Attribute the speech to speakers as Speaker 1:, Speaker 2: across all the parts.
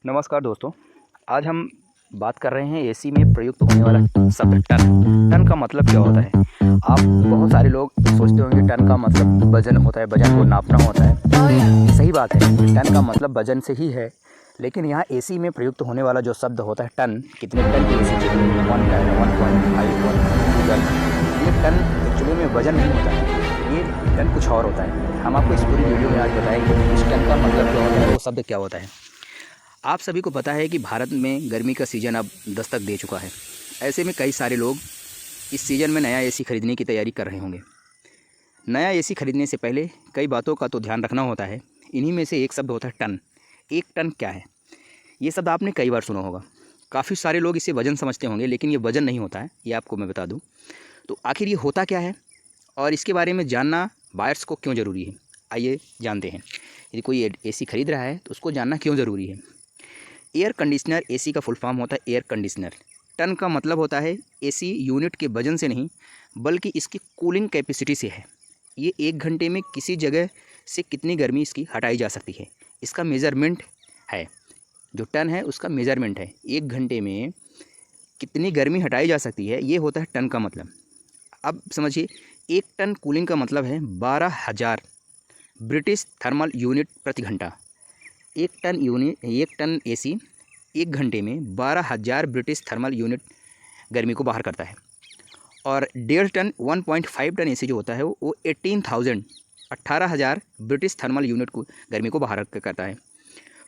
Speaker 1: नमस्कार दोस्तों। आज हम बात कर रहे हैं एसी में प्रयुक्त होने वाला शब्द टन। टन का मतलब क्या होता है? आप बहुत सारे लोग सोचते होंगे टन का मतलब वजन होता है, वजन को नापना होता है। सही बात है, टन का मतलब वजन से ही है। लेकिन यहाँ एसी में प्रयुक्त होने वाला जो शब्द होता है टन, कितने टन की एसी चाहिए, 1 टन, 1.5 टन, 2 टन। ये टन एक्चुअली में वजन नहीं होता है, ये टन कुछ और होता है। हम आपको इस पूरी वीडियो में आज बताएंगे इस टन का मतलब क्या होता है, वो शब्द क्या होता है। आप सभी को पता है कि भारत में गर्मी का सीज़न अब दस्तक दे चुका है। ऐसे में कई सारे लोग इस सीज़न में नया एसी खरीदने की तैयारी कर रहे होंगे। नया एसी खरीदने से पहले कई बातों का तो ध्यान रखना होता है। इन्हीं में से एक शब्द होता है टन। एक टन क्या है? ये शब्द आपने कई बार सुना होगा। काफ़ी सारे लोग इसे वज़न समझते होंगे, लेकिन ये वज़न नहीं होता है, ये आपको मैं बता दूँ। तो आखिर ये होता क्या है और इसके बारे में जानना बायर्स को क्यों ज़रूरी है, आइए जानते हैं। यदि कोई एसी खरीद रहा है तो उसको जानना क्यों ज़रूरी है। एयर कंडीशनर एसी का फुल फॉर्म होता है एयर कंडीशनर। टन का मतलब होता है एसी यूनिट के वजन से नहीं, बल्कि इसकी कूलिंग कैपेसिटी से है। ये 1 घंटे में किसी जगह से कितनी गर्मी इसकी हटाई जा सकती है, इसका मेज़रमेंट है। जो टन है उसका मेज़रमेंट है, 1 घंटे में कितनी गर्मी हटाई जा सकती है, ये होता है टन का मतलब। अब समझिए, 1 टन कूलिंग का मतलब है 12,000 ब्रिटिश थर्मल यूनिट प्रति घंटा। 1 टन एसी 1 घंटे में 12,000 ब्रिटिश थर्मल यूनिट गर्मी को बाहर करता है। और 1.5 टन 1.5 टन एसी जो होता है वो 18,000 ब्रिटिश थर्मल यूनिट को गर्मी को बाहर करता है।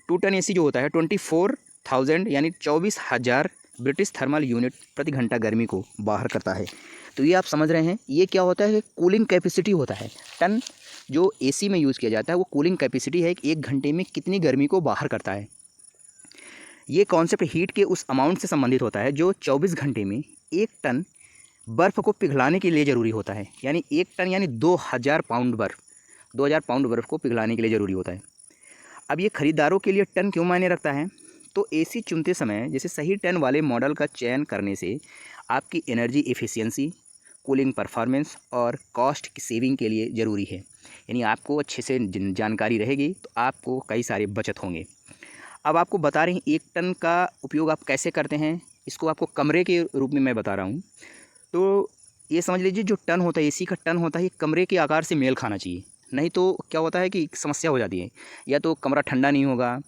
Speaker 1: 2 टन एसी जो होता है 24,000 यानी 24,000 ब्रिटिश थर्मल यूनिट प्रति घंटा गर्मी को बाहर करता है। तो ये आप समझ रहे हैं, ये क्या होता है, कूलिंग कैपेसिटी होता है। टन जो एसी में यूज़ किया जाता है वो कूलिंग कैपेसिटी है कि 1 घंटे में कितनी गर्मी को बाहर करता है। ये कॉन्सेप्ट हीट के उस अमाउंट से संबंधित होता है जो 24 घंटे में 1 टन बर्फ़ को पिघलाने के लिए ज़रूरी होता है। यानी 1 टन यानी 2,000 पाउंड बर्फ़, 2,000 पाउंड बर्फ़ को पिघलाने के लिए ज़रूरी होता है। अब ये खरीदारों के लिए टन क्यों मायने रखता है? तो एसी चुनते समय जैसे सही टन वाले मॉडल का चयन करने से आपकी एनर्जी एफिशिएंसी, कूलिंग परफॉर्मेंस और कॉस्ट की सेविंग के लिए ज़रूरी है। यानी आपको अच्छे से जानकारी रहेगी तो आपको कई सारे बचत होंगे। अब आपको बता रहे हैं 1 टन का उपयोग आप कैसे करते हैं, इसको आपको कमरे के रूप में मैं बता रहा हूँ। तो ये समझ लीजिए, जो टन होता है, एसी का टन होता है, ये कमरे के आकार से मेल खाना चाहिए। नहीं तो क्या होता है कि समस्या हो जाती है, या तो कमरा ठंडा नहीं होगा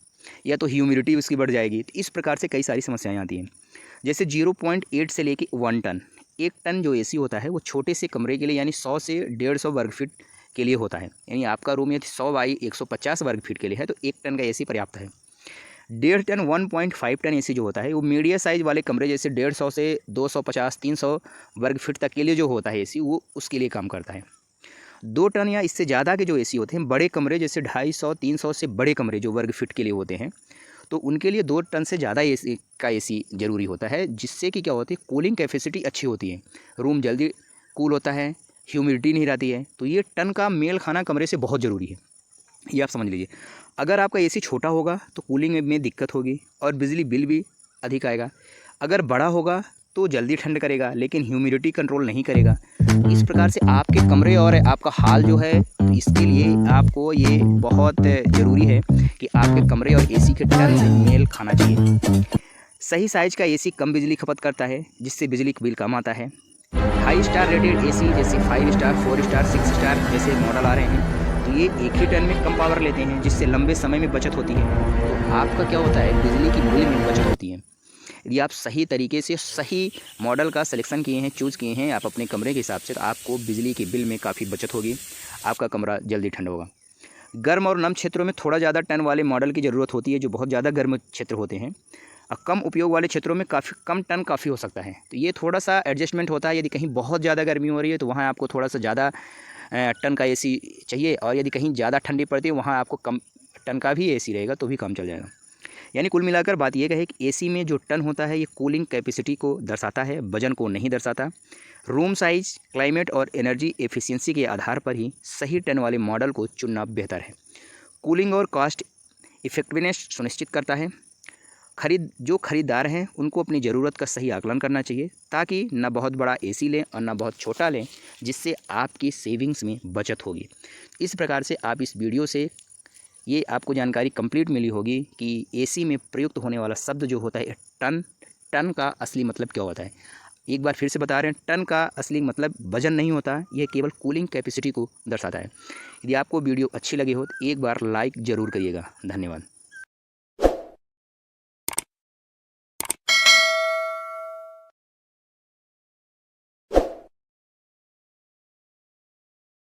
Speaker 1: या तो ह्यूमिडिटी उसकी बढ़ जाएगी। तो इस प्रकार से कई सारी समस्याएं आती हैं। जैसे 0.8 से लेके 1 टन, 1 टन जो एसी होता है वो छोटे से कमरे के लिए यानी 100 से 150 वर्ग फीट के लिए होता है। यानी आपका रूम यदि 100 बाई 150 वर्ग फीट के लिए है तो 1 टन का एसी पर्याप्त है। 1.5 टन 1.5 टन एसी जो होता है वो मीडियम साइज़ वाले कमरे जैसे 150 से 250 300 वर्ग फीट तक के लिए जो होता है एसी, वो उसके लिए काम करता है। 2 टन या इससे ज़्यादा के जो एसी होते हैं, बड़े कमरे जैसे 250 300 से बड़े कमरे जो वर्ग फीट के लिए होते हैं, तो उनके लिए 2 टन से ज़्यादा एसी ज़रूरी होता है, जिससे कि क्या होती है, कूलिंग कैपेसिटी अच्छी होती है, रूम जल्दी कूल होता है, ह्यूमिडिटी नहीं रहती है। तो ये टन का मेल खाना कमरे से बहुत ज़रूरी है, ये आप समझ लीजिए। अगर आपका एसी छोटा होगा तो कूलिंग में दिक्कत होगी और बिजली बिल भी अधिक आएगा। अगर बड़ा होगा तो जल्दी ठंड करेगा लेकिन ह्यूमिडिटी कंट्रोल नहीं करेगा। इस प्रकार से आपके कमरे और आपका हाल जो है, तो इसके लिए आपको ये बहुत ज़रूरी है कि आपके कमरे और एसी के टन से मेल खाना चाहिए। सही साइज का एसी कम बिजली खपत करता है, जिससे बिजली का बिल कम आता है। हाई स्टार रेटेड एसी जैसे 5 स्टार 4 स्टार 6 स्टार जैसे मॉडल आ रहे हैं, तो ये एक ही टन में कम पावर लेते हैं, जिससे लंबे समय में बचत होती है। तो आपका क्या होता है, बिजली की बिल में बचत होती है। यदि आप सही तरीके से सही मॉडल का सिलेक्शन किए हैं, चूज़ किए हैं आप अपने कमरे के हिसाब से, तो आपको बिजली के बिल में काफ़ी बचत होगी, आपका कमरा जल्दी ठंड होगा। गर्म और नम क्षेत्रों में थोड़ा ज़्यादा टन वाले मॉडल की ज़रूरत होती है, जो बहुत ज़्यादा गर्म क्षेत्र होते हैं। और कम उपयोग वाले क्षेत्रों में काफ़ी कम टन काफ़ी हो सकता है। तो ये थोड़ा सा एडजस्टमेंट होता है। यदि कहीं बहुत ज़्यादा गर्मी हो रही है तो वहाँ आपको थोड़ा सा ज़्यादा टन का एसी चाहिए, और यदि कहीं ज़्यादा ठंडी पड़ती है वहाँ आपको कम टन का भी एसी रहेगा तो भी काम चल जाएगा। यानी कुल मिलाकर बात यह है कि एसी में जो टन होता है ये कूलिंग कैपेसिटी को दर्शाता है, वजन को नहीं दर्शाता। रूम साइज, क्लाइमेट और एनर्जी एफिशिएंसी के आधार पर ही सही टन वाले मॉडल को चुनना बेहतर है। कूलिंग और कॉस्ट इफेक्टिवनेस सुनिश्चित करता है। जो खरीदार हैं उनको अपनी ज़रूरत का सही आकलन करना चाहिए, ताकि ना बहुत बड़ा एसी लें और ना बहुत छोटा लें, जिससे आपकी सेविंग्स में बचत होगी। इस प्रकार से आप इस वीडियो से ये आपको जानकारी कंप्लीट मिली होगी कि एसी में प्रयुक्त होने वाला शब्द जो होता है टन, टन का असली मतलब क्या होता है। एक बार फिर से बता रहे हैं, टन का असली मतलब वजन नहीं होता, यह केवल कूलिंग कैपेसिटी को दर्शाता है। यदि आपको वीडियो अच्छी लगी हो तो एक बार लाइक ज़रूर करिएगा। धन्यवाद।